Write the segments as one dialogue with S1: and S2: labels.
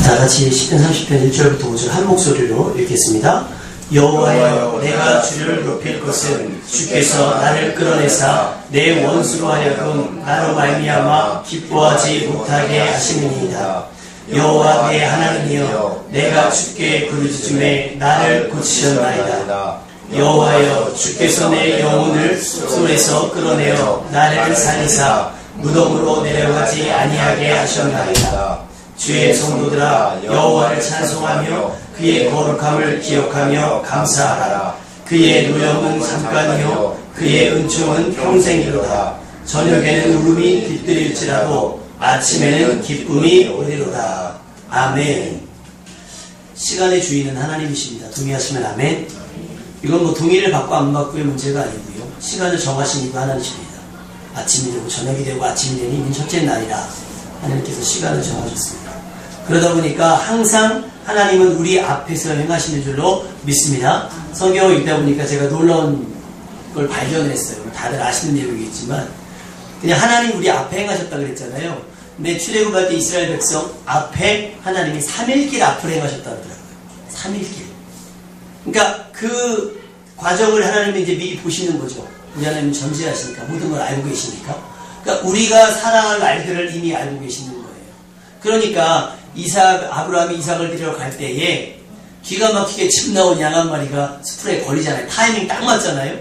S1: 다 같이 10편 30편 1절부터 5절 한 목소리로 읽겠습니다. 여호와여, 내가 주를 높일 것은 주께서 나를 끌어내사 내 원수로 하여금 나로 말미암아 기뻐하지 못하게 하심이니이다. 여호와 내 하나님이여, 내가 주께 부르짖음에 나를 고치셨나이다. 여호와여, 주께서 내 영혼을 손에서 끌어내어 나를 살리사 무덤으로 내려가지 아니하게 하셨나이다. 주의 성도들아, 여호와를 찬송하며 그의 거룩함을 기억하며 감사하라. 그의 노염은 잠깐이요 그의 은총은 평생이로다. 저녁에는 울음이 깃들일지라도 아침에는 기쁨이 오리로다. 아멘. 시간의 주인은 하나님이십니다. 동의하시면 아멘. 이건 뭐 동의를 받고 안 받고의 문제가 아니고요. 시간을 정하신 이가 하나님이십니다. 아침이 되고 저녁이 되고 아침이 되니 이는 첫째 날이라 하나님께서 시간을 정하셨습니다. 그러다 보니까 항상 하나님은 우리 앞에서 행하시는 줄로 믿습니다. 성경을 읽다 보니까 제가 놀라운 걸 발견했어요. 다들 아시는 내용이겠지만 그냥 하나님 우리 앞에 행하셨다고 그랬잖아요. 근데 출애굽할 때 이스라엘 백성 앞에 하나님이 3일길 앞을 행하셨다고 하더라고요. 3일길. 그러니까 그 과정을 하나님이 이제 미리 보시는 거죠. 우리 하나님은 전지하시니까 모든 걸 알고 계시니까. 그러니까 우리가 살아갈 날들을 이미 알고 계시는 거예요. 그러니까 아브라함이 이삭을 데리러 갈 때에 기가 막히게 집 나온 양 한 마리가 수풀에 걸리잖아요. 타이밍 딱 맞잖아요.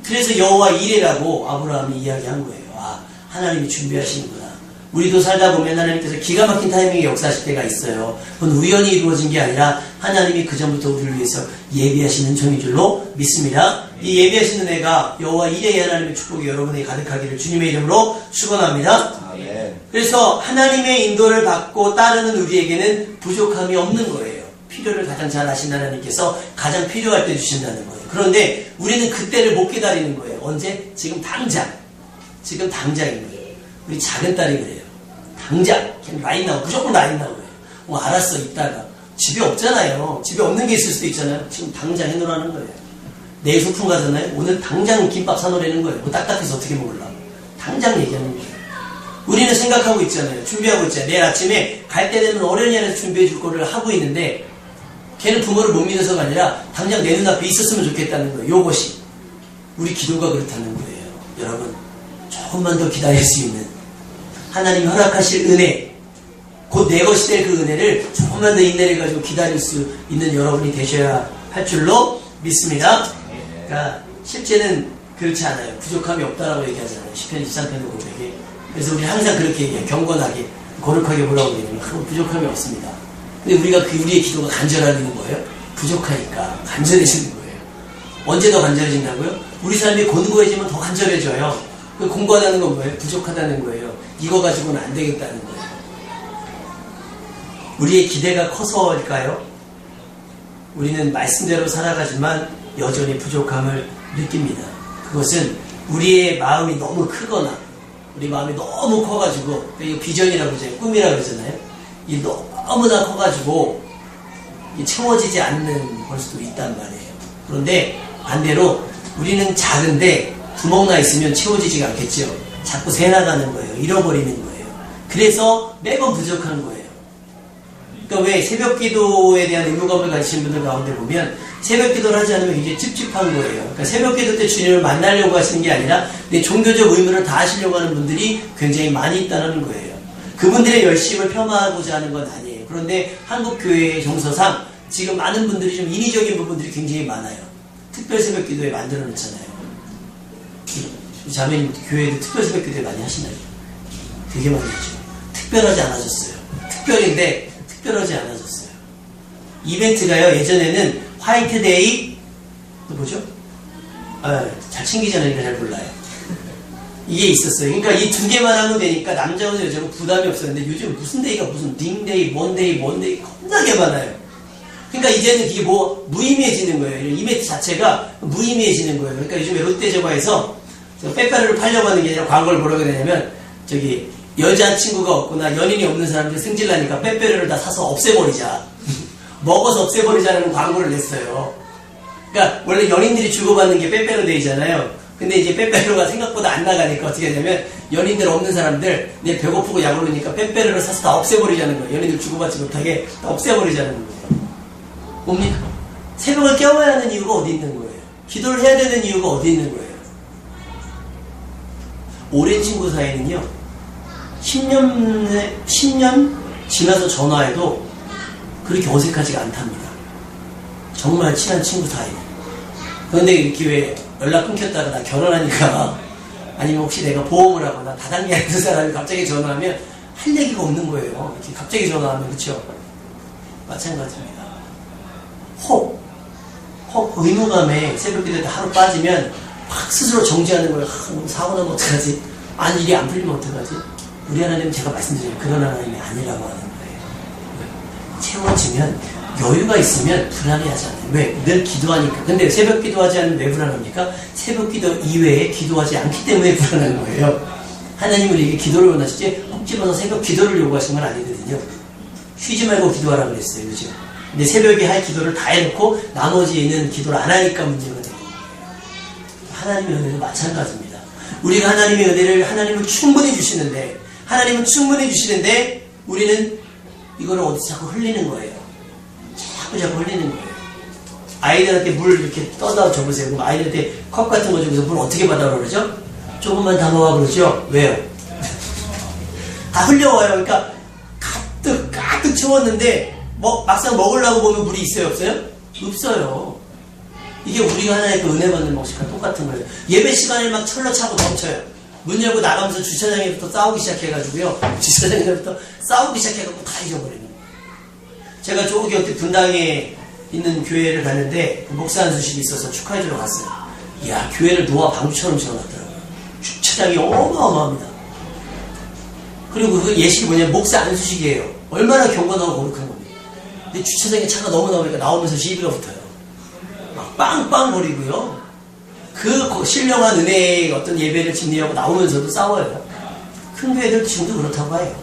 S1: 그래서 여호와 이레라고 아브라함이 이야기한 거예요. 아, 하나님이 준비하시는구나. 우리도 살다 보면 하나님께서 기가 막힌 타이밍에 역사하실 때가 있어요. 그건 우연히 이루어진 게 아니라 하나님이 그전부터 우리를 위해서 예비하시는 종인 줄로 믿습니다. 이 예비하시는 애가 여호와 이레의 하나님의 축복이 여러분에게 가득하기를 주님의 이름으로 축원합니다. 그래서 하나님의 인도를 받고 따르는 우리에게는 부족함이 없는 거예요. 필요를 가장 잘 아신 하나님께서 가장 필요할 때 주신다는 거예요. 그런데 우리는 그때를 못 기다리는 거예요. 언제? 지금 당장. 지금 당장인 거예요. 우리 작은 딸이 그래요. 당장. 그냥 라인 나고 무조건 라인 나고요. 알았어 이따가. 집에 없잖아요. 집에 없는 게 있을 수도 있잖아요. 지금 당장 해놓으라는 거예요. 내일 소풍 가잖아요. 오늘 당장 김밥 사놓으라는 거예요. 뭐 딱딱해서 어떻게 먹으려고. 당장 얘기하는 거예요. 우리는 생각하고 있잖아요. 준비하고 있잖아요. 내일 아침에 갈 때 되면 어련히 안에서 준비해 줄 거를 하고 있는데 걔는 부모를 못 믿어서가 아니라 당장 내 눈앞에 있었으면 좋겠다는 거예요. 요것이. 우리 기도가 그렇다는 거예요. 여러분, 조금만 더 기다릴 수 있는 하나님이 허락하실 은혜, 곧 내 것이 될 그 은혜를 조금만 더 인내를 가지고 기다릴 수 있는 여러분이 되셔야 할 줄로 믿습니다. 그러니까 실제는 그렇지 않아요. 부족함이 없다라고 얘기하잖아요. 시편 23편 고백에. 그래서 우리 항상 그렇게 얘기해요. 경건하게, 거룩하게 보라고 얘기해요. 부족함이 없습니다. 근데 우리의 기도가 간절해지는 거예요. 부족하니까 간절해지는 거예요. 언제 더 간절해진다고요? 우리 삶이 곤고해지면 더 간절해져요. 공부하다는 건 뭐예요? 부족하다는 거예요. 이거 가지고는 안 되겠다는 거예요. 우리의 기대가 커서일까요? 우리는 말씀대로 살아가지만 여전히 부족함을 느낍니다. 그것은 우리의 마음이 너무 크거나 우리 마음이 너무 커가지고, 이거 비전이라고 그러잖아요. 꿈이라고 그러잖아요. 이 너무나 커가지고 채워지지 않는 걸 수도 있단 말이에요. 그런데 반대로 우리는 작은데 구멍 나 있으면 채워지지가 않겠죠. 자꾸 새나가는 거예요. 잃어버리는 거예요. 그래서 매번 부족한 거예요. 그러니까 왜 새벽 기도에 대한 의무감을 가지신 분들 가운데 보면 새벽 기도를 하지 않으면 이게 찝찝한 거예요. 그러니까 새벽 기도 때 주님을 만나려고 하시는 게 아니라 내 종교적 의무를 다 하시려고 하는 분들이 굉장히 많이 있다는 거예요. 그분들의 열심을 폄하하고자 하는 건 아니에요. 그런데 한국 교회의 정서상 지금 많은 분들이 좀 인위적인 부분들이 굉장히 많아요. 특별 새벽 기도에 만들어 놓잖아요. 자매님 교회에도 특별 새벽 기도에 많이 하시나요? 되게 많이 하죠. 특별하지 않아졌어요. 특별인데 특별하지 않아졌어요. 이벤트가요, 예전에는 화이트데이, 또 뭐죠? 잘 챙기지 않으니까 잘 몰라요. 이게 있었어요. 그러니까 이 두 개만 하면 되니까 남자고 여자고 부담이 없었는데 요즘 무슨 데이가 무슨 딩데이, 뭔데이 겁나게 많아요. 그러니까 이제는 이게 무의미해지는 거예요. 이런 이벤트 자체가 무의미해지는 거예요. 그러니까 요즘에 롯데제과에서 빼빼로를 팔려고 하는 게 아니라 광고를 뭐라고 해야 되냐면 여자친구가 없거나 연인이 없는 사람들 승질나니까 빼빼로를 다 사서 없애버리자. 먹어서 없애버리자는 광고를 냈어요. 그러니까 원래 연인들이 주고받는 게 빼빼로 데이잖아요. 근데 이제 빼빼로가 생각보다 안 나가니까 어떻게 하냐면 연인들 없는 사람들 내일 배고프고 약 오르니까 빼빼로를 사서 다 없애버리자는 거예요. 연인들 주고받지 못하게 다 없애버리자는 거예요. 뭡니까? 새벽을 깨워야 하는 이유가 어디 있는 거예요? 기도를 해야 되는 이유가 어디 있는 거예요? 오랜 친구 사이는요 10년 지나서 전화해도 그렇게 어색하지가 않답니다. 정말 친한 친구 사이. 그런데 이렇게 왜 연락 끊겼다가 나 결혼하니까 아니면 혹시 내가 보험을 하거나 다단계 하는 사람이 갑자기 전화하면 할 얘기가 없는 거예요. 이렇게 갑자기 전화하면. 그렇죠? 마찬가지입니다. 혹 의무감에 새벽기도 때 하루 빠지면 확 스스로 정지하는 거예요. 사고 나면 어떡하지? 아니 일이 안 풀리면 어떡하지? 우리 하나님은 제가 말씀드린 그런 하나님이 아니라고 하는 거예요. 채워지면 여유가 있으면 불안해하지 않아요. 왜? 늘 기도하니까. 근데 새벽 기도하지 않으면 왜 불안합니까? 새벽 기도 이외에 기도하지 않기 때문에 불안한 거예요. 하나님은 우리에게 기도를 원하시지 꼭 집어서 새벽 기도를 요구하신 건 아니거든요. 쉬지 말고 기도하라고 그랬어요. 그죠? 근데 새벽에 할 기도를 다 해놓고 나머지는 기도를 안 하니까 문제가 되는 거예요. 하나님의 은혜는 마찬가지입니다. 우리가 하나님의 은혜를 하나님은 충분히 주시는데 하나님은 충분히 주시는데 우리는 이거를 어디서 자꾸 흘리는 거예요. 자꾸 흘리는 거예요. 아이들한테 물 이렇게 떠다 줘보세요. 그럼 아이들한테 컵 같은 거 주고서 물 어떻게 받아 그러죠? 조금만 담아와 그러죠? 왜요? 다 흘려와요. 그러니까 가득 채웠는데 막상 먹으려고 보면 물이 있어요? 없어요? 없어요. 이게 우리가 하나의 그 은혜 받는 방식과 똑같은 거예요. 예배 시간에 막 철로 차고 넘쳐요. 문 열고 나가면서 주차장에부터 싸우기 시작해가지고요. 주차장에부터 싸우기 시작해가지고 다 잊어버리는 거예요. 제가 저기 어디 분당에 있는 교회를 갔는데 목사 한 수식이 있어서 축하해주러 갔어요. 이야, 교회를 노아 방주처럼 지어놨더라고요. 주차장이 어마어마합니다. 그리고 그 예식이 뭐냐면 목사 안수식이에요. 얼마나 경건하고 거룩한 겁니다. 근데 주차장에 차가 너무 나오니까 나오면서 시비가 붙어요. 막 빵빵 거리고요. 그 신령한 은혜의 어떤 예배를 집례하고 나오면서도 싸워요. 큰 교회들 지금도 그렇다고 해요.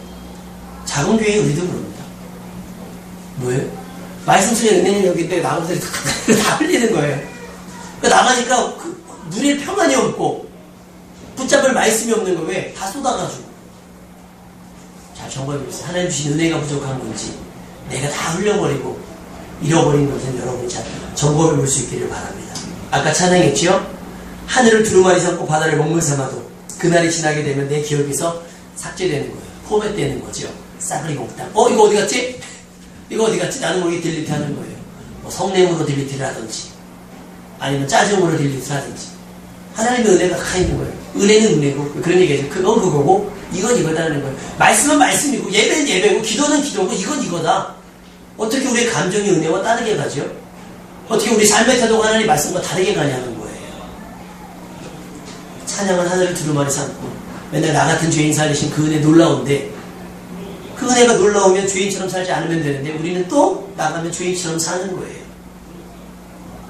S1: 작은 교회 우리도 그럽니다. 뭐예요? 말씀 속에 은혜는 여기인데 나머지들이 다 흘리는 거예요. 그러니까 나가니까 눈에 평안이 없고 붙잡을 말씀이 없는 거예요. 왜? 다 쏟아가지고. 자, 점검해보세요. 하나님 주신 은혜가 부족한 건지 내가 다 흘려버리고 잃어버린 것은 여러분이 잘 점검해 볼 수 있기를 바랍니다. 아까 찬양했죠? 하늘을 두루마리 삼고 바다를 먹물 삼아도 그날이 지나게 되면 내 기억에서 삭제되는 거예요. 포맷되는 거죠. 싸그리 몽땅. 이거 어디 갔지? 이거 어디 갔지? 나는 모르게 딜리트 하는 거예요. 성냄으로 딜리트를 하든지 아니면 짜증으로 딜리트를 하든지. 하나님의 은혜가 가 있는 거예요. 은혜는 은혜고 그런 얘기죠. 그건 그거고 이건 이거다라는 거예요. 말씀은 말씀이고 예배는 예배고 기도는 기도고 이건 이거다. 어떻게 우리의 감정이 은혜와 다르게 가죠? 어떻게 우리 삶의 태도가 하나님 말씀과 다르게 가냐는 거예요. 찬양은 하늘을 두루마리 삼고 맨날 나 같은 죄인 살리신 그 은혜 놀라운데 그 은혜가 놀라우면 죄인처럼 살지 않으면 되는데 우리는 또 나가면 죄인처럼 사는 거예요.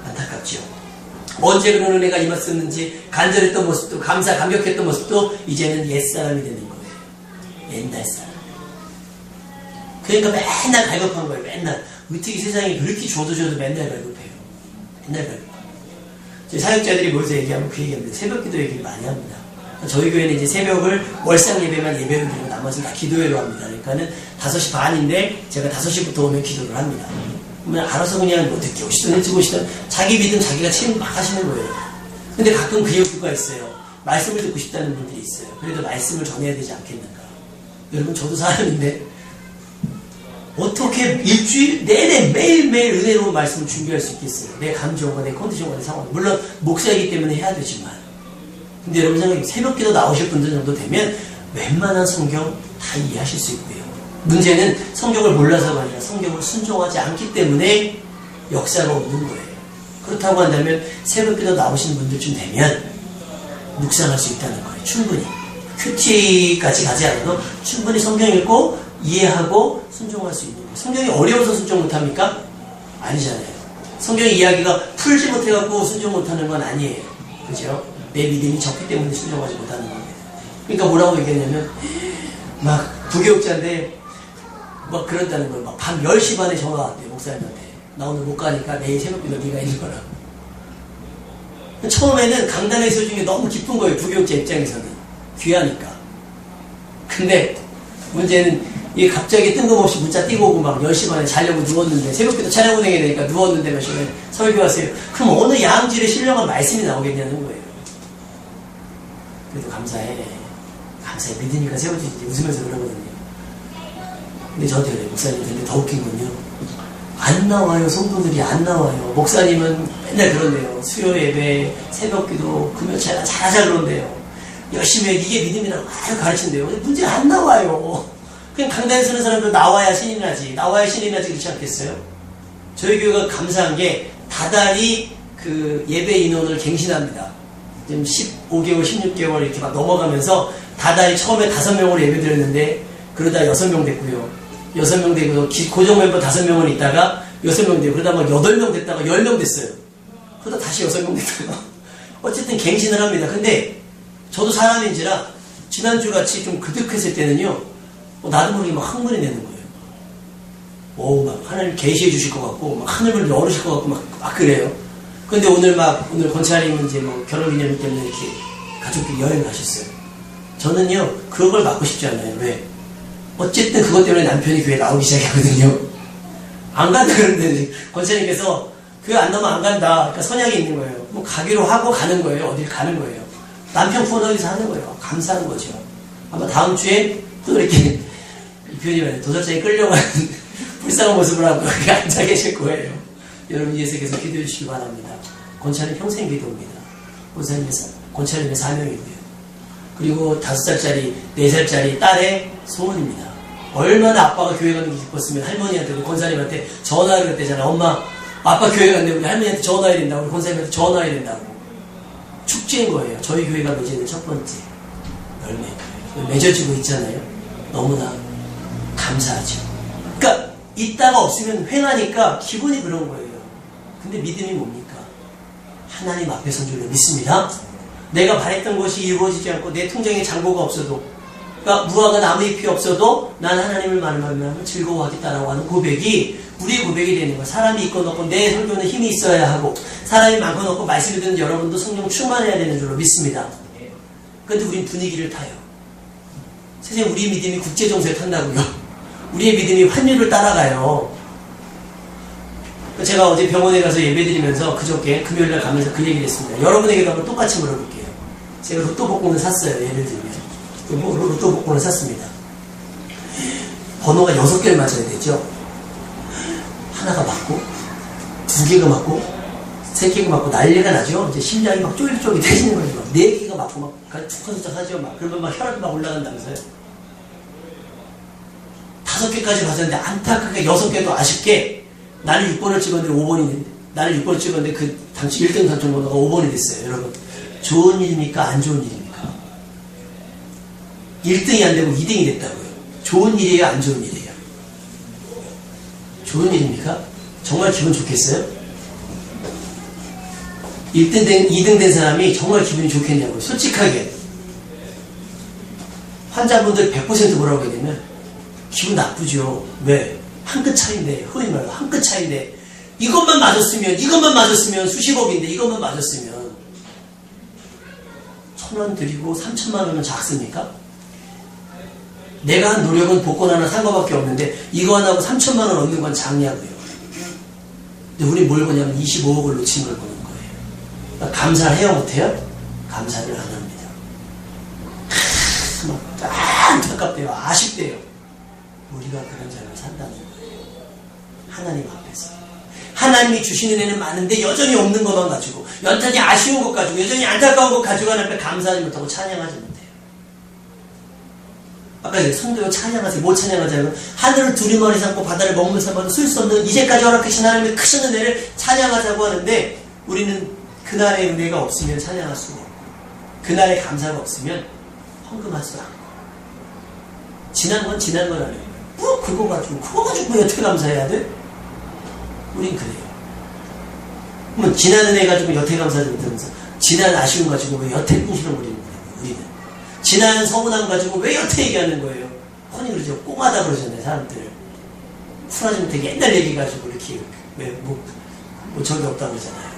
S1: 안타깝죠. 언제 그런 은혜가 임했었는지 간절했던 모습도 감격했던 모습도 이제는 옛사람이 되는 거예요. 옛날 사람. 그러니까 맨날 갈급한 거예요. 맨날. 어떻게 세상이 그렇게 줘도 맨날 갈급해요. 맨날 갈급. 저희 사역자들이 모여서 얘기하면 그 얘기합니다. 새벽 기도 얘기를 많이 합니다. 저희 교회는 이제 새벽을 월상 예배만 예배로 드리고 나머지는 다 기도회로 합니다. 그러니까는 5시 반인데 제가 5시부터 오면 기도를 합니다. 그러면 알아서 그냥 뭐 늦게 오시든 일찍 오시든 자기 믿음 자기가 체험 막 하시는 거예요. 근데 가끔 그 욕구가 있어요. 말씀을 듣고 싶다는 분들이 있어요. 그래도 말씀을 전해야 되지 않겠는가. 여러분 저도 사람인데 어떻게 일주일 내내 매일매일 은혜로운 말씀을 준비할 수 있겠어요. 내 감정과 내 컨디션과 내 상황. 물론 목사이기 때문에 해야 되지만 근데 여러분 생각해 새벽 기도 나오실 분들 정도 되면 웬만한 성경 다 이해하실 수 있고요. 문제는 성경을 몰라서가 아니라 성경을 순종하지 않기 때문에 역사가 없는 거예요. 그렇다고 한다면 새벽 기도 나오시는 분들쯤 되면 묵상할 수 있다는 거예요. 충분히. 큐티까지 가지 않아도 충분히 성경 읽고 이해하고 순종할 수 있는 거예요. 성경이 어려워서 순종 못합니까? 아니잖아요. 성경 이야기가 풀지 못해갖고 순종 못하는 건 아니에요. 그죠? 내 믿음이 적기 때문에 순종하지 못하는 거예요. 그러니까 뭐라고 얘기했냐면 막 부교육자인데 막 그런다는 거예요. 막 밤 10시 반에 전화 왔대요. 목사님한테. 나 오늘 못 가니까 내일 새벽기도 네가 있는 거라고. 처음에는 강단에서 중에 너무 기쁜 거예요. 부교육자 입장에서는. 귀하니까. 근데 문제는 이게 갑자기 뜬금없이 문자 띄고 오고 막 10시 반에 자려고 누웠는데 새벽부터 차량 운행해야 되니까 누웠는데 몇 시간에 설교하세요. 그럼 어느 양질의 신령한 말씀이 나오겠냐는 거예요. 그래도 감사해. 감사해. 믿으니까 세워지지. 웃으면서 그러거든요. 근데 저한테 그래요. 목사님 근데 더 웃긴 건요. 안 나와요. 성도들이 안 나와요. 목사님은 맨날 그런데요. 수요 예배, 새벽 기도, 금요차례 잘하자 그런데요. 열심히 해. 이게 믿음이라고 막 가르친대요. 근데 문제 안 나와요. 그냥 강단에 서는 사람들 나와야 신이 나지. 나와야 신이 나지 그렇지 않겠어요? 저희 교회가 감사한 게 다달이 그 예배 인원을 갱신합니다. 지금 15개월, 16개월 이렇게 막 넘어가면서 다달이 처음에 5명으로 예배 드렸는데 그러다 6명 됐고요. 6명 되고 고정 멤버 5명은 있다가 6명 되고 그러다 막 8명 됐다가 10명 됐어요. 그러다 다시 6명 됐다가 어쨌든 갱신을 합니다. 근데 저도 사람인지라 지난주 같이 좀 그득했을 때는요. 나도 모르게 막 흥분이 되는 거예요. 오, 막 하나님 계시해 주실 것 같고 막 하늘을 열으실 것 같고 막 그래요. 근데 오늘 권차님은 이제 뭐 결혼기념일 때문에 이렇게 가족끼리 여행 가셨어요. 저는요 그걸 막고 싶지 않아요. 왜? 어쨌든 그것 때문에 남편이 교회 나오기 시작하거든요. 안 간다 그러는데 권차님께서 교회 안 나오면 안 간다. 그러니까 선약이 있는 거예요. 뭐 가기로 하고 가는 거예요. 어딜 가는 거예요. 남편 후원하기 위해서 하는 거예요. 감사한 거죠. 아마 다음 주에 또 이렇게 이 표현이 도살장에 끌려가는 불쌍한 모습을 하고 여기 앉아 계실 거예요. 여러분 위해서 계속 기도해 주시기 바랍니다. 권차는 평생 기도입니다. 권차님의 사명이고요. 그리고 5살짜리, 4살짜리 딸의 소원입니다. 얼마나 아빠가 교회 가는 게 기뻤으면 할머니한테, 우리 권사님한테 전화를 했대잖아. 엄마, 아빠 교회 갔는데 우리 할머니한테 전화해야 된다고, 우리 권사님한테 전화해야 된다고. 축제인 거예요. 저희 교회가 맺어있는 첫 번째 열매. 맺어지고 있잖아요. 너무나 감사하죠. 그러니까 있다가 없으면 횡하니까 기분이 그런 거예요. 근데 믿음이 뭡니까? 하나님 앞에 선 줄로 믿습니다. 내가 바랬던 것이 이루어지지 않고 내 통장에 잔고가 없어도, 그러니까 무화과 나무잎이 없어도 난 하나님을 만나면 즐거워하겠다라고 하는 고백이 우리의 고백이 되는 거예요. 사람이 있고 없고 내 설교는 힘이 있어야 하고 사람이 많고 없고 말씀을 듣는 여러분도 성령 충만해야 되는 줄로 믿습니다. 그런데 우린 분위기를 타요. 세상에 우리 믿음이 국제정세에 탄다고요. 우리의 믿음이 환율을 따라가요. 제가 어제 병원에 가서 예배드리면서 그저께 금요일날 가면서 그 얘기를 했습니다. 여러분에게도 한번 똑같이 물어볼게요. 제가 로또 복권을 샀어요. 예를 들면 로또 복권을 샀습니다. 번호가 6개를 맞아야 되죠. 하나가 맞고 2개가 맞고 3개가 맞고 난리가 나죠. 이제 심장이 막 쫄깃쫄깃해지는 거죠. 4개가 맞고 막 툭하툭 하죠. 막 그러면 막 혈압이 막 올라간다면서요. 5개까지 맞았는데 안타깝게 6개도 아쉽게 나는 6번을 찍었는데 5번이, 나는 6번을 찍었는데 그 당시 1등 당첨번호가 5번이 됐어요. 여러분, 좋은 일입니까? 안 좋은 일입니까? 1등이 안 되고 2등이 됐다고요. 좋은 일이에요? 안 좋은 일이에요? 좋은 일입니까? 정말 기분 좋겠어요? 2등 된 사람이 정말 기분이 좋겠냐고요. 솔직하게. 환자분들 100% 뭐라고 하게 되면 기분 나쁘죠. 왜? 한 끗 차이인데, 흔히 말로 한 끗 차이인데, 이것만 맞았으면 수십억인데, 이것만 맞았으면 1,000원 드리고 3천만 원은 작습니까? 내가 한 노력은 복권 하나 산 거밖에 없는데, 이거 하나하고 3천만 원 얻는 건 작냐고요. 근데 우리 뭘 보냐면 25억을 놓친 걸 보는 거예요. 그러니까 감사를 해요, 못해요? 감사를 안 합니다. 막 안타깝대요. 아쉽대요. 우리가 그런 삶을 산다는 거예요. 하나님 앞에서. 하나님이 주시는 애는 많은데 여전히 없는 것만 가지고, 여전히 아쉬운 것 가지고, 여전히 안타까운 것 가지고 하나님 앞에 감사하지 못하고 찬양하지 못해요. 아까 성도요 찬양하세요. 뭐 찬양하자면 하늘을 두리머리 삼고 바다를 먹는 삼아도 쓸 수 없는 이제까지 허락하신 하나님의 크신 은혜를 찬양하자고 하는데, 우리는 그날의 은혜가 없으면 찬양할 수가 없고, 그날의 감사가 없으면 헌금할 수가 없고, 지난 건 아니에요. 뭐 그거 가지고 왜 여태 감사해야 돼? 우린 그래요. 그러면 지난 은혜 가지고 여태 감사하지 못하면서 지난 아쉬움 가지고 왜 여태 꿍시렁 거리는 거예요. 우리는 지난 서운함 가지고 왜 여태 얘기하는 거예요. 흔히 그러죠. 꽁하다 그러잖아요. 사람들 쿨하지 못하게 옛날 얘기 가지고 이렇게 왜 뭐 적이 없다고 그러잖아요.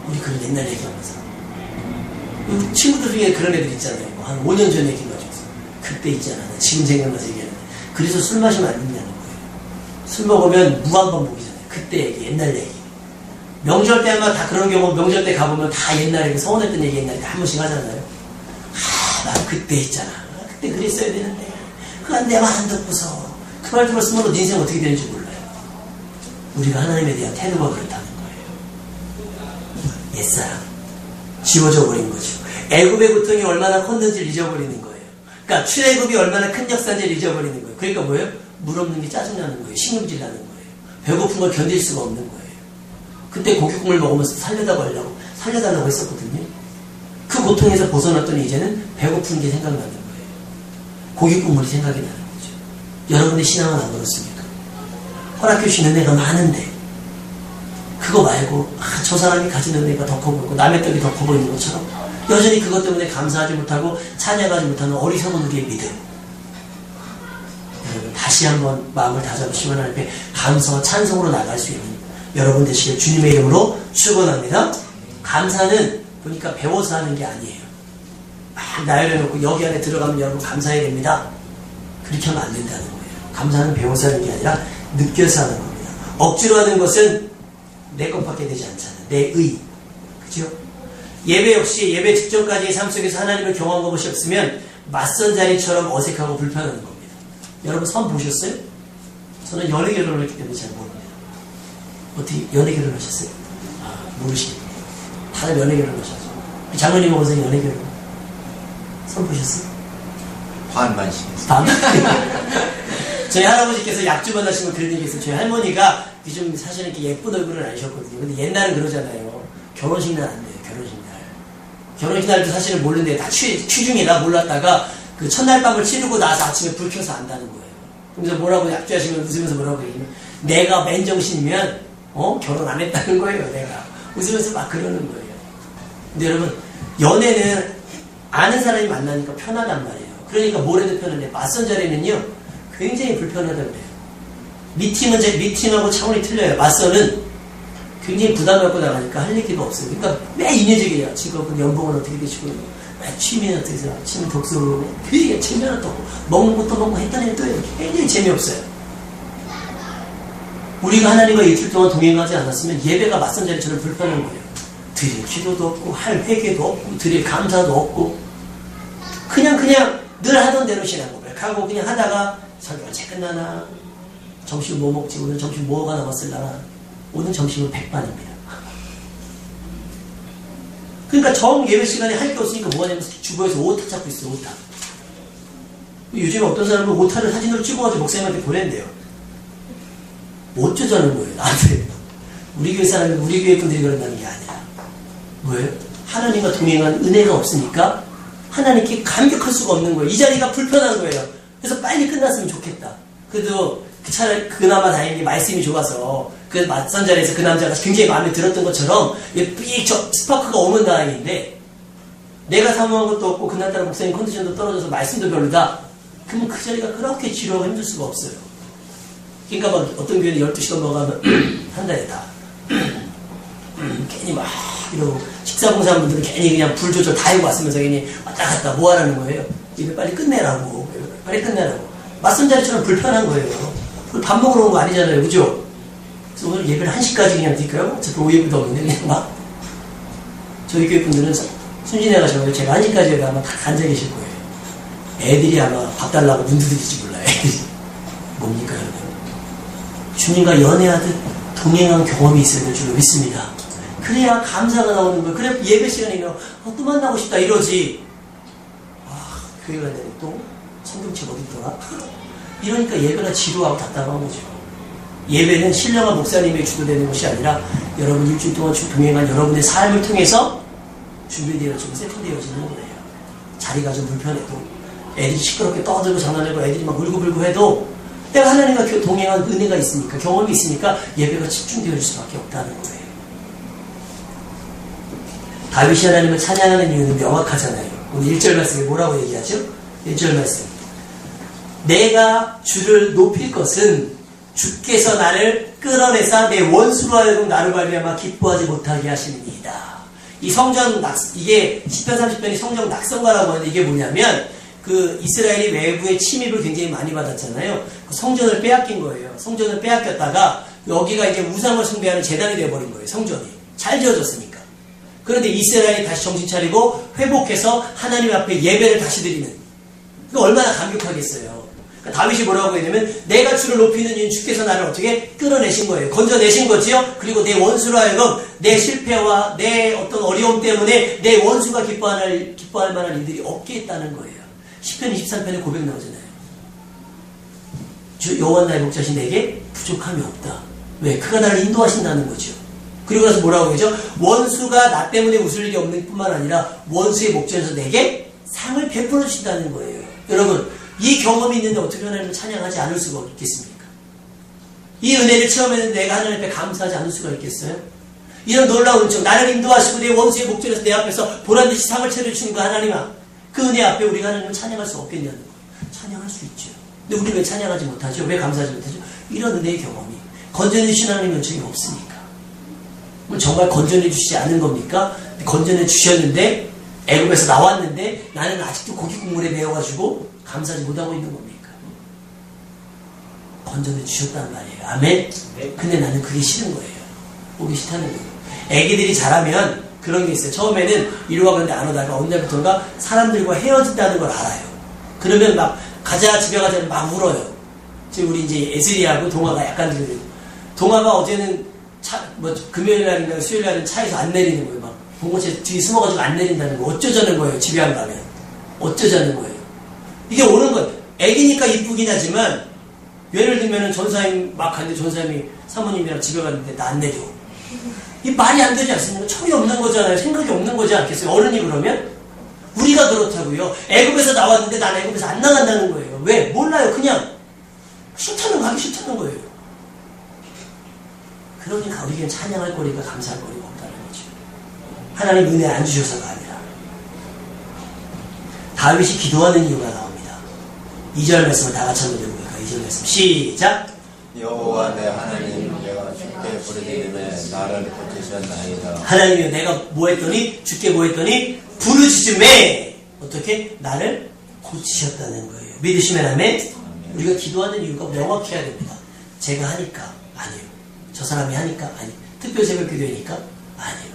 S1: 우리 그런 옛날 얘기하면서. 친구들 중에 그런 애들 있잖아요. 한 5년 전 얘기 가지고. 그때 있잖아. 지금 생각나서 얘기하는데. 그래서 술 마시면 안 된다는 거예요. 술 먹으면 무한반복이잖아요. 그때 얘기, 옛날 얘기. 명절 때만 다 그런 경우, 명절 때 가보면 다 옛날에 서운했던 얘기 옛날에 한 번씩 하잖아요. 나 그때 있잖아. 그때 그랬어야 되는데. 그건 내 말 안 듣고서. 그 말 들었으면 너 인생 어떻게 되는지 몰라요. 우리가 하나님에 대한 태도가 그렇다는 거예요. 옛사람. 지워져 버린 거죠. 애굽의 고통이 얼마나 컸는지를 잊어버리는 거예요. 그러니까 출애굽이 얼마나 큰 역사인지를 잊어버리는 거예요. 그러니까 뭐예요? 물 없는 게 짜증나는 거예요. 신경질 나는 거예요. 배고픈 걸 견딜 수가 없는 거예요. 그때 고깃국물 먹으면서 살려달라고 했었거든요. 그 고통에서 벗어났더니 이제는 배고픈 게 생각나는 거예요. 고깃국물이 생각이 나는 거죠. 여러분의 신앙은 안 그렇습니까? 허락해 주신 은혜가 많은데 그거 말고 저 사람이 가진 은혜가 더 커 보이고 남의 떡이 더 커 보이는 것처럼 여전히 그것 때문에 감사하지 못하고 찬양하지 못하는 어리석은 우리의 믿음. 여러분 다시 한번 마음을 다잡으시고 하나님 앞에 감사와 찬송으로 나갈 수 있는 여러분 되시길 주님의 이름으로 축원합니다. 감사는 보니까 배워서 하는 게 아니에요. 막 나열해놓고 여기 안에 들어가면 여러분 감사해야 됩니다. 그렇게 하면 안 된다는 거예요. 감사는 배워서 하는 게 아니라 느껴서 하는 겁니다. 억지로 하는 것은 내 것밖에 되지 않잖아요. 내 의. 그죠? 예배 역시 예배 직전까지의 삶 속에서 하나님을 경험한 것이 없으면 맞선 자리처럼 어색하고 불편한 겁니다. 여러분 선 보셨어요? 저는 연애 결혼을 했기 때문에 잘 모릅니다. 어떻게 연애 결혼하셨어요? 모르시네요. 다들 연애 결혼하셨죠. 장로님 어디서 연애 결혼? 선 보셨어요? 반반씩. 저희 할아버지께서 약주만 하시면 그런 얘기 했어요. 저희 할머니가 좀 사실은 이렇게 예쁜 얼굴은 아니셨거든요. 근데 옛날은 그러잖아요. 결혼식 날 안 돼요. 결혼식 날. 결혼식 날도 사실은 모르는데 다 취중이라 몰랐다가 그 첫날 밤을 치르고 나서 아침에 불 켜서 안다는 거예요. 그래서 뭐라고 약주하시면 웃으면서 뭐라고 얘기하면 내가 맨정신이면 결혼 안 했다는 거예요. 내가. 웃으면서 막 그러는 거예요. 근데 여러분 연애는 아는 사람이 만나니까 편하단 말이에요. 그러니까 뭘 해도 편한데 맞선 자리는요 굉장히 불편하다고 그래요. 미팅하고 차원이 틀려요. 맞선은 굉장히 부담 갖고 나가니까 할 얘기가 없어요. 그러니까 매 인위적이에요. 직업은 연봉은 어떻게 되시고 취미는 어떻게 되세요? 취미 독서로 되게 재미는 또 먹는 것도 먹고 했더니 또 굉장히 재미없어요. 우리가 하나님과 일주일 동안 동행하지 않았으면 예배가 맞선 자리처럼 불편한 거예요. 드릴 기도도 없고 할 회개도 없고 드릴 감사도 없고 그냥 늘 하던 대로 신앙 고백하고 그냥 하다가 설교 언제 끝나나 점심 뭐 먹지 오늘 점심 뭐가 남았을라나 오늘 점심은 백반입니다. 그러니까 정 예배 시간에 할 게 없으니까 뭐 하냐면 주부에서 오타 찾고 있어요. 오타. 요즘에 어떤 사람은 오타를 사진으로 찍어가지고 목사님한테 보낸대요. 뭐 어쩌자는 거예요. 나한테. 우리 교회 사람이 우리 교회 분들이 그런다는 게 아니라 뭐예요? 하나님과 동행한 은혜가 없으니까 하나님께 감격할 수가 없는 거예요. 이 자리가 불편한 거예요. 그래서 빨리 끝났으면 좋겠다. 그래도 차라리 그나마 다행히 말씀이 좋아서 그 맞선 자리에서 그 남자가 굉장히 마음에 들었던 것처럼 스파크가 오면 다행인데 내가 사모한 것도 없고 그날따라 목사님 컨디션도 떨어져서 말씀도 별로다. 그러면 그 자리가 그렇게 지루하고 힘들 수가 없어요. 그러니까 막 어떤 교회는 12시 넘어가면 한 달에 다 괜히 막 이러고 식사봉사하는 분들은 괜히 그냥 불 조절 다 해고 왔으면서 괜히 왔다 갔다 뭐 하라는 거예요. 예배 빨리 끝내라고. 빨리 끝내라고. 맞선 자리처럼 불편한 거예요. 밥 먹으러 온 거 아니잖아요. 그죠? 그래서 오늘 예배를 1시까지 그냥 드릴까요? 어차피 오예배도 없는데 그냥 막 저희 교회 분들은 순진해 가셔서 제가 1시까지 아마 다 앉아 계실 거예요. 애들이 아마 밥 달라고 눈 두드릴지 몰라요. 애들이. 뭡니까 여러분? 주님과 연애하듯 동행한 경험이 있어야 될 줄로 믿습니다. 그래야 감사가 나오는 거예요. 그래 예배 시간이면 또 만나고 싶다 이러지. 교회 가야 되네. 또 성경책 어디 있더라? 이러니까 예배가 지루하고 답답한 거죠. 예배는 신령한 목사님이 주도되는 것이 아니라 여러분 일주일 동안 동행한 여러분의 삶을 통해서 준비되어지고 세팅되어지는 거예요. 자리가 좀 불편해도 애들이 시끄럽게 떠들고 장난하고 애들이 막 울고불고 해도 내가 하나님과 동행한 은혜가 있으니까 경험이 있으니까 예배가 집중되어질 수밖에 없다는 거예요. 다윗이 하나님을 찬양하는 이유는 명확하잖아요. 오늘 1절 말씀에 뭐라고 얘기하죠? 1절 말씀. 내가 주를 높일 것은 주께서 나를 끌어내사 내 원수로 하여금 나를 말미암아 기뻐하지 못하게 하시느니이다. 이 성전 이게 10편 30편이 성전 낙성가라고 하는데 이게 뭐냐면 그 이스라엘이 외부의 침입을 굉장히 많이 받았잖아요. 그 성전을 빼앗긴 거예요. 성전을 빼앗겼다가 여기가 이제 우상을 숭배하는 제단이 되어버린 거예요. 성전이. 잘 지어졌으니까. 그런데 이스라엘이 다시 정신 차리고 회복해서 하나님 앞에 예배를 다시 드리는. 그 얼마나 감격하겠어요. 그러니까 다윗이 뭐라고 했냐면 내가 주를 높이는 이유는 주께서 나를 어떻게 끌어내신 거예요. 건져내신 거지요. 그리고 내 원수로 하여금 내 실패와 내 어떤 어려움 때문에 내 원수가 기뻐할 만한 일들이 없게 했다는 거예요. 10편 23편에 고백 나오잖아요. 주 여호와 나의 목자신 내게 부족함이 없다. 왜? 그가 나를 인도하신다는 거죠. 그리고 나서 뭐라고 하죠? 원수가 나 때문에 웃을 일이 없는 뿐만 아니라 원수의 목전에서 내게 상을 베풀어 주신다는 거예요. 여러분, 이 경험이 있는데 어떻게 하나님을 찬양하지 않을 수가 있겠습니까? 이 은혜를 체험했는데 내가 하나님 앞에 감사하지 않을 수가 있겠어요? 이런 놀라운 은총, 나를 인도하시고 내 원수의 목전에서 내 앞에서 보란듯이 상을 차려주시는 그 하나님아, 그 은혜 앞에 우리가 하나님을 찬양할 수 없겠냐는 거예요. 찬양할 수 있죠. 근데 우리 왜 찬양하지 못하죠? 왜 감사하지 못하죠? 이런 은혜의 경험이. 건져내주신 하나님의 은총이 없으니까. 정말 건져내주시지 않은 겁니까? 건져내주셨는데 애굽에서 나왔는데 나는 아직도 고기 국물에 매여가지고 감사하지 못하고 있는 겁니까? 건져내주셨단 말이에요. 아멘? 근데 나는 그게 싫은 거예요. 보기 싫다는 거예요. 애기들이 자라면 그런 게 있어요. 처음에는 이리 와 그런데 안 오다가 어느 날부터인가 사람들과 헤어진다는 걸 알아요. 그러면 막 가자 집에 가자 막 울어요. 지금 우리 이제 에슬리하고 동아가 약간 들려요. 동아가 어제는 금요일 날인가 수요일 날은 차에서 안 내리는 거예요. 막 봉고차 뒤에 숨어가지고 안 내린다는 거. 어쩌자는 거예요. 집에 안 가면. 어쩌자는 거예요. 이게 오는 건 애기니까 이쁘긴 하지만 예를 들면은 전사님 막 갔는데 전사님이 사모님이랑 집에 갔는데 나 안 내려. 이 말이 안 되지 않습니까? 철이 없는 거잖아요. 생각이 없는 거지 않겠어요? 어른이 그러면? 우리가 그렇다고요. 애굽에서 나왔는데 난 애굽에서 안 나간다는 거예요. 왜? 몰라요. 그냥 싫다는 가기 싫다는 거예요. 그러니까 우리에겐 찬양할 거리가 감사할 거리가 없다는 거죠. 하나님 은혜 안 주셔서가 아니라. 다윗이 기도하는 이유가 나옵니다. 2절 말씀을 다 같이 한번 읽어볼까요? 2절 말씀 시작.
S2: 여호와 내 하나님 내가 주께 부르짖음에 나를 고치셨나이다.
S1: 하나님이여 내가 뭐 했더니 주께 뭐 했더니 부르짖음에 어떻게? 나를 고치셨다는 거예요. 믿으시면 아멘? 우리가 기도하는 이유가 명확해야 됩니다. 제가 하니까? 아니요. 저 사람이 하니까? 아니요. 특별 새벽 기도니까? 아니요.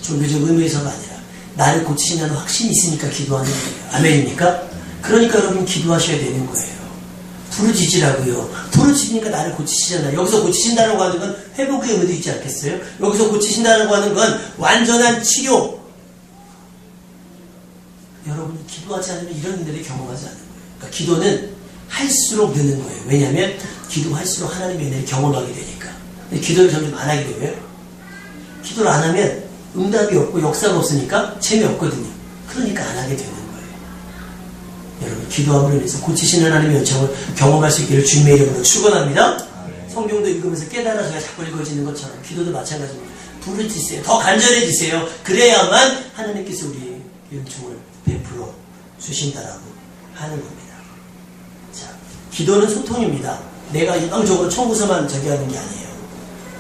S1: 종교적 의미에서가 아니라 나를 고치신다는 확신이 있으니까 기도하는 거예요. 아멘입니까? 그러니까 여러분 기도하셔야 되는 거예요. 부르짖으라고요. 부르짖으니까 나를 고치시잖아요. 여기서 고치신다라고 하는 건 회복의 의미도 있지 않겠어요? 여기서 고치신다라고 하는 건 완전한 치료. 여러분 기도하지 않으면 이런 은혜를 경험하지 않는 거예요. 그러니까 기도는 할수록 느는 거예요. 왜냐하면 기도할수록 하나님의 은혜를 경험하게 되니까. 근데 기도를 점점 안 하게 되고요. 기도를 안 하면 응답이 없고 역사가 없으니까 재미없거든요. 그러니까 안 하게 되는 거예요. 여러분 기도함으로 인해서 고치시는 하나님의 요청을 경험할 수 있기를 주님의 이름으로 축원합니다. 성경도 읽으면서 깨달아서야 자꾸 읽어지는 것처럼 기도도 마찬가지입니다. 부르짖으세요. 더 간절해지세요. 그래야만 하나님께서 우리의 요청을 베풀어 주신다라고 하는 겁니다. 자, 기도는 소통입니다. 내가 일방적으로 청구서만 저기 하는 게 아니에요.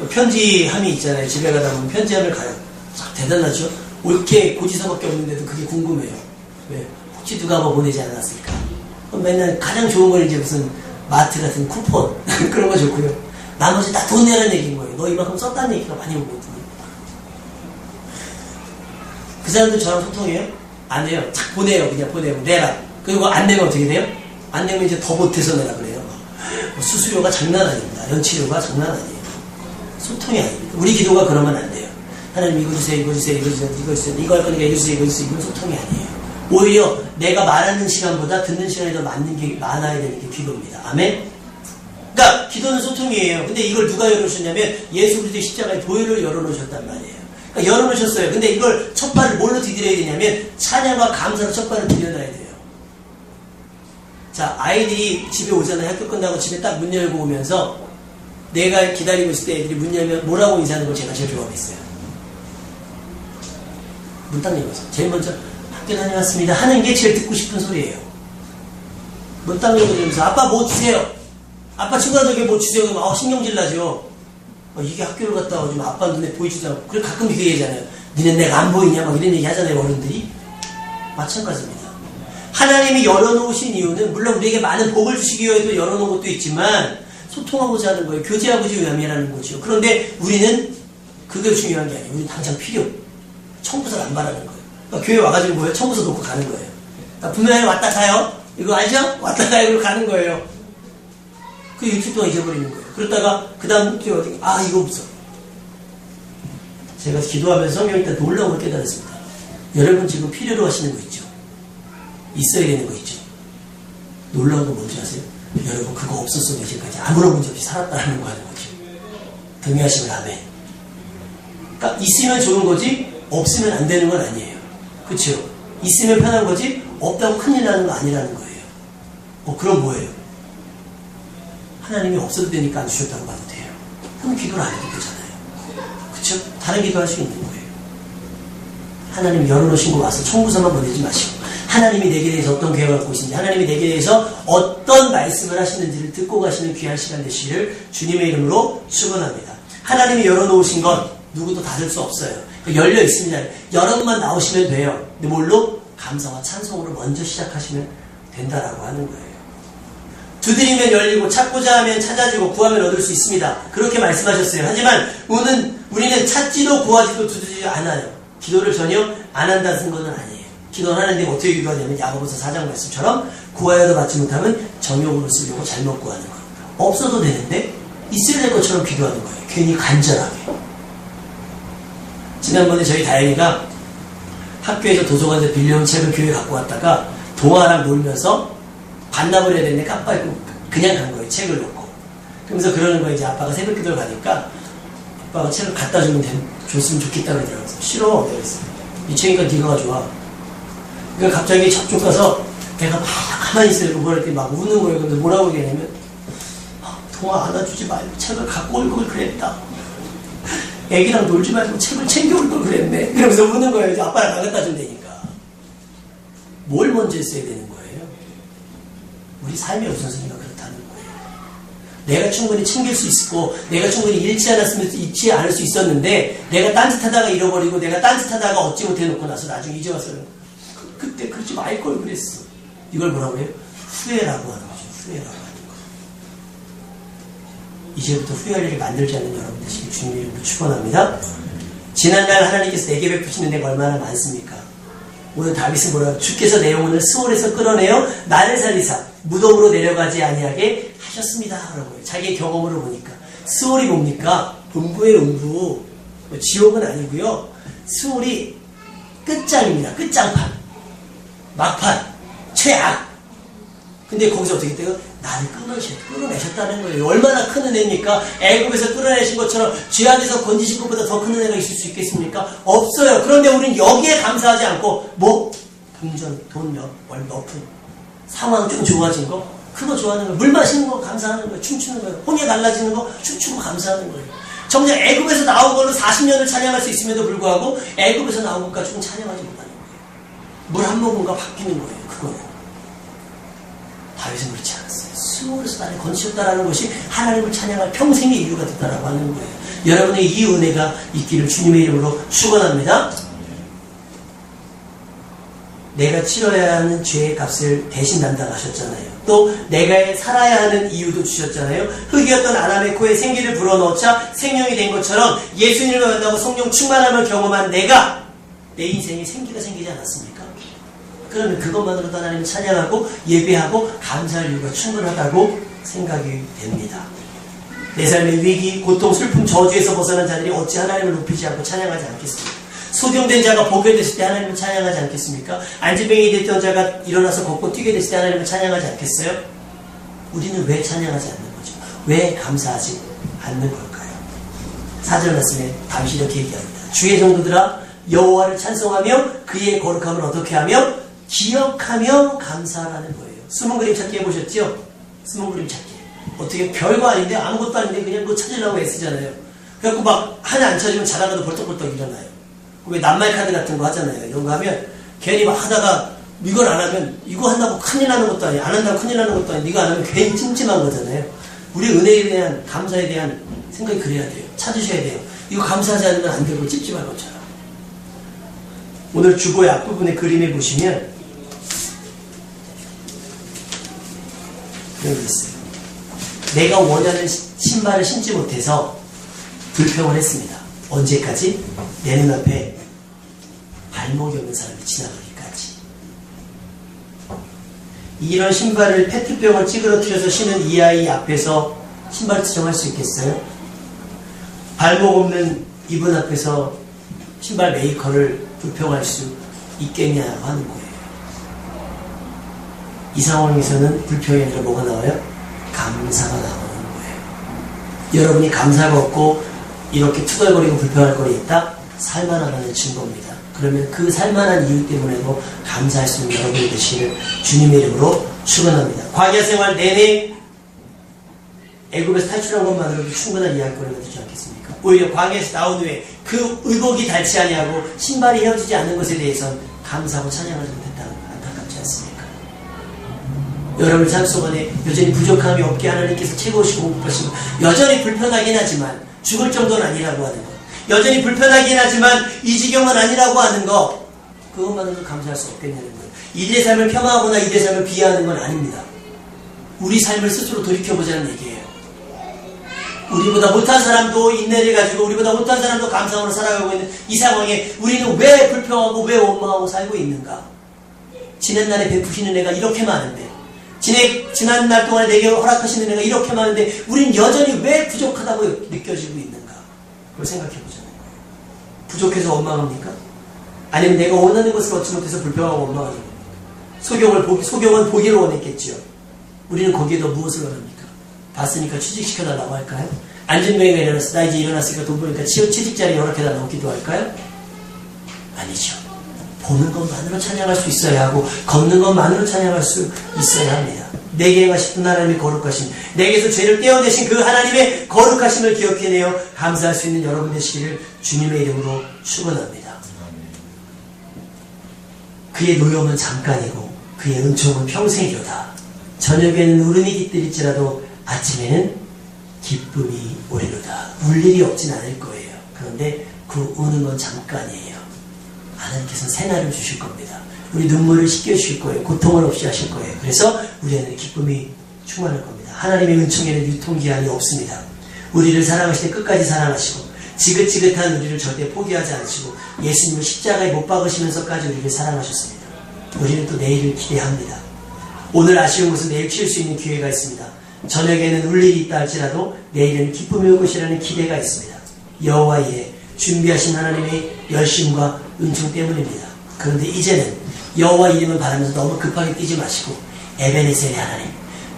S1: 편지함이 있잖아요. 집에 가다 보면 편지함을 가요. 참 대단하죠? 옳게 고지서밖에 없는데도 그게 궁금해요. 왜? 혹시 누가 뭐 보내지 않았을까? 그럼 맨날 가장 좋은 건 이제 무슨 마트 같은 쿠폰 그런 거 좋고요. 나머지 다 돈 내라는 얘기인 거예요. 너 이만큼 썼다는 얘기가 많이 오거든요. 그 사람들 저랑 소통해요? 안 해요. 착 보내요. 그냥 보내고 내라. 그리고 안 내면 어떻게 돼요? 안 내면 이제 더 못해서 내라 그래요. 수수료가 장난 아닙니다. 연치료가 장난 아니에요. 소통이 아닙니다. 우리 기도가 그러면 안 돼요. 하나님 이거 주세요, 이거 주세요, 이거 주세요, 이거 주세요, 이거 할 거니까 이거 주세요, 이거 주세요. 이건 소통이 아니에요. 오히려 내가 말하는 시간보다 듣는 시간이 더 많아야 되는 게 기도입니다. 아멘? 그러니까 기도는 소통이에요. 근데 이걸 누가 열어주셨냐면 예수 그리스도의 십자가에 도의를 열어놓으셨단 말이에요. 그러니까 열어놓으셨어요. 근데 이걸 첫 발을 뭘로 디뎌야 되냐면 찬양과 감사로 첫 발을 디뎌놔야 돼요. 자, 아이들이 집에 오잖아요. 학교 끝나고 집에 딱 문 열고 오면서 내가 기다리고 있을 때 애들이 문 열면 뭐라고 인사하는 걸 제가 제일 좋아했어요. 문 딱 열어서 제일 먼저 학교 다녀왔습니다 하는 게 제일 듣고 싶은 소리예요. 문 딱 열고 들으면서 아빠 뭐 주세요? 아빠 친구들에게 뭐 주세요? 그러면 신경질 나죠. 이게 학교를 갔다 오지만 아빠 눈에 보이지도 않고. 그래 가끔 이렇게 얘기하잖아요. 니네 내가 안 보이냐 막 이런 얘기 하잖아요, 어른들이. 마찬가지입니다. 하나님이 열어놓으신 이유는 물론 우리에게 많은 복을 주시기 위해서 열어놓은 것도 있지만 소통하고자 하는 거예요. 교제하고자 위함이라는 거죠. 그런데 우리는 그게 중요한 게 아니에요. 우리는 당장 필요. 청구서를 안 바라는 거예요. 그러니까 교회 와가지고 뭐예요? 청구서 놓고 가는 거예요. 그러니까 분명히 왔다 가요. 이거 알죠? 왔다 가요. 그리고 가는 거예요. 그 일주일 동안 잊어버리는 거예요. 그러다가 그 다음 주에 어디 이거 없어. 제가 기도하면서 성경 일단 놀라운 걸 깨달았습니다. 여러분 지금 필요로 하시는 거 있죠? 있어야 되는 거 있죠? 놀라운 거 뭔지 아세요? 여러분 그거 없었어도 이제까지 아무런 문제 없이 살았다는 거 하는 거죠. 동의하시면 아멘. 그러니까 있으면 좋은 거지 없으면 안 되는 건 아니에요. 그렇죠? 있으면 편한 거지 없다고 큰일 나는 거 아니라는 거예요. 그럼 뭐예요? 하나님이 없어도 되니까 안 주셨다고 봐도 돼요. 그럼 기도를 안 해도 되잖아요. 그렇죠? 다른 기도할 수 있는 거예요. 하나님 열어놓으신 거 와서 청구서만 보내지 마시고 하나님이 내게 대해서 어떤 계획을 갖고 있는지 하나님이 내게 대해서 어떤 말씀을 하시는지를 듣고 가시는 귀한 시간 되시기를 주님의 이름으로 축원합니다. 하나님이 열어놓으신 건 누구도 닫을 수 없어요. 열려 있습니다. 여러분만 나오시면 돼요. 근데 뭘로? 감사와 찬송으로 먼저 시작하시면 된다라고 하는 거예요. 두드리면 열리고 찾고자 하면 찾아지고 구하면 얻을 수 있습니다. 그렇게 말씀하셨어요. 하지만 우리는 찾지도 구하지도 두드리지 않아요. 기도를 전혀 안 한다는 것은 아니에요. 기도는 하는데 어떻게 기도하냐면 야고보서 4장 말씀처럼 구하여도 받지 못하면 정욕으로 쓰려고 잘못 구하는 거예요. 없어도 되는데 있어야 될 것처럼 기도하는 거예요. 괜히 간절하게. 지난번에 저희 다행이가 학교에서 도서관에서 빌려온 책을 교회에 갖고 왔다가 동아랑 놀면서 반납을 해야 되는데 깜빡이고 그냥 간 거예요. 책을 놓고. 그러면서 그러는 거예요. 이제 아빠가 새벽 기도를 가니까 아빠가 책을 갖다 줬으면 좋겠다 그러더라고요. 싫어. 내가 그랬어요. 이 책이니까 네가 가져와. 그러니까 갑자기 저쪽 가서 내가 막 가만히 있으려고 뭐라 했더니 막 우는 거예요. 근데 뭐라고 얘기하냐면 동아 안아주지 말고 책을 갖고 올 걸 그랬다. 애기랑 놀지 말고 책을 챙겨올 걸 그랬네. 그러면서 우는 거예요. 이제 아빠랑 나갔다 좀 되니까. 뭘 먼저 했어야 되는 거예요? 우리 삶의 우선순위가 그렇다는 거예요. 내가 충분히 챙길 수 있고 내가 충분히 잊지 않을 수 있었는데 내가 딴짓하다가 잃어버리고 내가 딴짓하다가 얻지 못해놓고 나서 나중에 이제 와서 그때 그러지 말 걸 그랬어. 이걸 뭐라고 해요? 후회라고 하는 거죠. 후회라고 하는 거. 이제부터 후회할 일을 만들지 않는 여러분 되시길 주님의 이름으로 축원합니다. 지난날 하나님께서 내게 베푸시는 데가 얼마나 많습니까? 오늘 다윗은 뭐라고? 주께서 내 영혼을 스올에서 끌어내어 나를 살리사 무덤으로 내려가지 아니하게 하셨습니다. 그런 거예요. 자기의 경험으로 보니까. 스올이 뭡니까? 음부의 음부. 지옥은 아니고요. 스올이 끝장입니다. 끝장판. 막판. 최악. 근데 거기서 어떻게 돼요? 나를 끌어내셨다는 거예요. 얼마나 큰 은혜입니까? 애국에서 끌어내신 것처럼 죄 안에서 건지신 것보다 더 큰 은혜가 있을 수 있겠습니까? 없어요. 그런데 우리는 여기에 감사하지 않고 금전, 돈 몇 푼, 상황 좀 좋아진 거 그거 좋아하는 거예요. 물 마시는 거 감사하는 거예요. 춤추는 거예요. 혼이 달라지는 거 춤추고 감사하는 거예요. 정작 애국에서 나온 걸로 40년을 찬양할 수 있음에도 불구하고 애국에서 나온 것 가지고는 찬양하지 못하는 거예요. 물 한 모금과 바뀌는 거예요. 그거는. 다윗은 그렇지 않았어요. 스올에서 나를 건지셨다라는 것이 하나님을 찬양할 평생의 이유가 됐다라고 하는 거예요. 여러분의 이 은혜가 있기를 주님의 이름으로 축원합니다. 내가 치러야 하는 죄의 값을 대신 담당하셨잖아요. 또 내가 살아야 하는 이유도 주셨잖아요. 흙이었던 아담의 코에 생기를 불어넣자 생명이 된 것처럼 예수님을 만나고 성령 충만함을 경험한 내가 내 인생에 생기가 생기지 않았습니까? 그러면 그것만으로도 하나님을 찬양하고 예배하고 감사할 이유가 충분하다고 생각이 됩니다. 내 삶의 위기, 고통, 슬픔, 저주에서 벗어난 자들이 어찌 하나님을 높이지 않고 찬양하지 않겠습니까? 소경된 자가 보게 됐을 때 하나님을 찬양하지 않겠습니까? 안진뱅이 됐던 자가 일어나서 걷고 뛰게 됐을 때 하나님을 찬양하지 않겠어요? 우리는 왜 찬양하지 않는 거죠? 왜 감사하지 않는 걸까요? 4절 말씀에 다윗이 이렇게 얘기합니다. 주의 성도들아 여호와를 찬송하며 그의 거룩함을 어떻게 하며 기억하며 감사하라는 거예요. 숨은 그림 찾기 해보셨죠? 숨은 그림 찾기. 어떻게 별거 아닌데 아무것도 아닌데 그냥 그거 찾으려고 애쓰잖아요. 그래갖고 막 하나 안 찾으면 자다가도 벌떡벌떡 일어나요. 왜 낱말 카드 같은 거 하잖아요. 이런 거 하면 괜히 막 하다가 이걸 안 하면 이거 한다고 큰일 나는 것도 아니야. 안 한다고 큰일 나는 것도 아니야. 네가 안 하면 괜히 찜찜한 거잖아요. 우리 은혜에 대한 감사에 대한 생각이 그래야 돼요. 찾으셔야 돼요. 이거 감사하지 않으면 안 되고 찝찝할 것처럼. 오늘 주보의 앞부분에 그림에 보시면 여기 있어요. 내가 원하는 신발을 신지 못해서 불평을 했습니다. 언제까지? 내 눈앞에 발목이 없는 사람이 지나가기까지. 이런 신발을 페트병을 찌그러뜨려서 신은 이 아이 앞에서 신발 투정할 수 있겠어요? 발목 없는 이분 앞에서 신발 메이커를 불평할 수 있겠냐고 하는 거예요. 이 상황에서는 불평이 아니라 뭐가 나와요? 감사가 나오는 거예요. 여러분이 감사가 없고 이렇게 투덜거리고 불평할 거리 있다? 살만하다는 증거입니다. 그러면 그 살만한 이유 때문에도 감사할 수 있는 여러분이 되시기를 주님의 이름으로 축원합니다. 광야 생활 내내 애굽에서 탈출한 것만으로도 충분한 이야기거리가 되지 않겠습니까? 오히려 광야에서 나온 후에 그 의복이 닳지 아니하고 신발이 헤어지지 않는 것에 대해서는 감사하고 찬양하지 못했다는 안타깝지 않습니까? 여러분 삶 속에 여전히 부족함이 없게 하나님께서 채우시고 공급하시고 여전히 불편하긴 하지만 죽을 정도는 아니라고 하는 것, 여전히 불편하긴 하지만 이 지경은 아니라고 하는 것, 그것만으로도 감사할 수 없겠냐는 거예요. 이들의 삶을 폄하하거나 이들의 삶을 비하하는 건 아닙니다. 우리 삶을 스스로 돌이켜보자는 얘기예요. 우리보다 못한 사람도 인내를 가지고 우리보다 못한 사람도 감사함으로 살아가고 있는 이 상황에 우리는 왜 불평하고 왜 원망하고 살고 있는가? 지난날에 베푸시는 애가 이렇게 많은데, 지난날 동안에 내게 허락하시는 애가 이렇게 많은데 우린 여전히 왜 부족하다고 느껴지고 있는가? 그걸 생각해보자는 거예요. 부족해서 원망합니까? 아니면 내가 원하는 것을 얻지 못해서 불평하고 원망하는 겁니까? 소경은 보기를 원했겠지요. 우리는 거기에도 무엇을 원합니까? 봤으니까 취직시켜달라고 할까요? 안전명예가 일어났어. 나 이제 일어났으니까 돈 보니까 취직자리 허락해달라고 기도할까요? 아니죠. 보는 것만으로 찬양할 수 있어야 하고 걷는 것만으로 찬양할 수 있어야 합니다. 내게 행하신 하나님의 거룩하심, 내게서 죄를 떼어내신 그 하나님의 거룩하심을 기억해내어 감사할 수 있는 여러분 되시기를 주님의 이름으로 축원합니다. 그의 노여움은 잠깐이고 그의 은총은 평생이로다. 저녁에는 울음이 깃들일지라도 아침에는 기쁨이 오리로다. 울 일이 없진 않을 거예요. 그런데 그 우는 건 잠깐이에요. 하나님께서는 새날을 주실 겁니다. 우리 눈물을 씻겨주실 거예요. 고통을 없이 하실 거예요. 그래서 우리에는 기쁨이 충만할 겁니다. 하나님의 은총에는 유통기한이 없습니다. 우리를 사랑하실 때 끝까지 사랑하시고 지긋지긋한 우리를 절대 포기하지 않으시고 예수님을 십자가에 못 박으시면서까지 우리를 사랑하셨습니다. 우리는 또 내일을 기대합니다. 오늘 아쉬운 것은 내일 키울 수 있는 기회가 있습니다. 저녁에는 울 일이 있다 할지라도 내일은 기쁨이 올 것이라는 기대가 있습니다. 여호와 일에 준비하신 하나님의 열심과 은총 때문입니다. 그런데 이제는 여호와 이름을 바라면서 너무 급하게 뛰지 마시고 에베네셀의 하나님,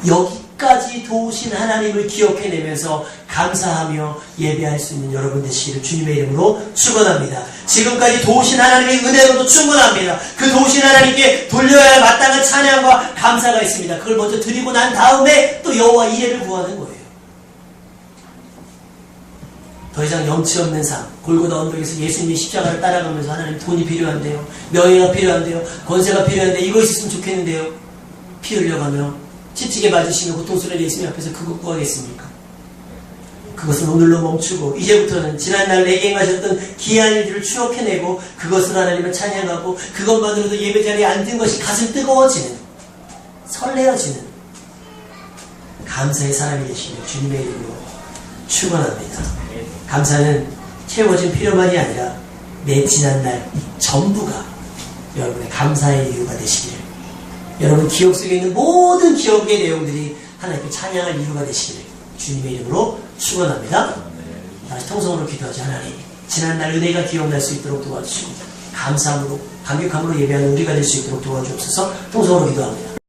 S1: 여기까지 도우신 하나님을 기억해내면서 감사하며 예배할 수 있는 여러분 되시기를 주님의 이름으로 축원합니다. 지금까지 도우신 하나님의 은혜로도 충분합니다. 그 도우신 하나님께 돌려야 할 마땅한 찬양과 감사가 있습니다. 그걸 먼저 드리고 난 다음에 또 여호와 이레를 구하는 거예요. 더 이상 염치 없는 삶, 골고다 언덕에서 예수님의 십자가를 따라가면서 하나님 돈이 필요한데요, 명예가 필요한데요, 권세가 필요한데 이거 있었으면 좋겠는데요, 피 흘려가며 찝찝게 맞으시며 고통스러운 예수님 앞에서 그거 구하겠습니까? 그것은 오늘로 멈추고 이제부터는 지난날 내게 행하셨던 귀한 일들을 추억해내고 그것으로 하나님을 찬양하고 그것만으로도 예배자리에 앉은 것이 가슴 뜨거워지는, 설레어지는 감사의 사람이 되시며 주님의 이름으로 축원합니다. 감사는 채워진 필요만이 아니라 내 지난날 전부가 여러분의 감사의 이유가 되시기를, 여러분 기억 속에 있는 모든 기억의 내용들이 하나님께 찬양할 이유가 되시기를 주님의 이름으로 축원합니다. 다시 통성으로 기도하지. 하나님, 지난날 은혜가 기억날 수 있도록 도와주시고 감사함으로 감격함으로 예배하는 우리가 될 수 있도록 도와주옵소서. 통성으로 기도합니다.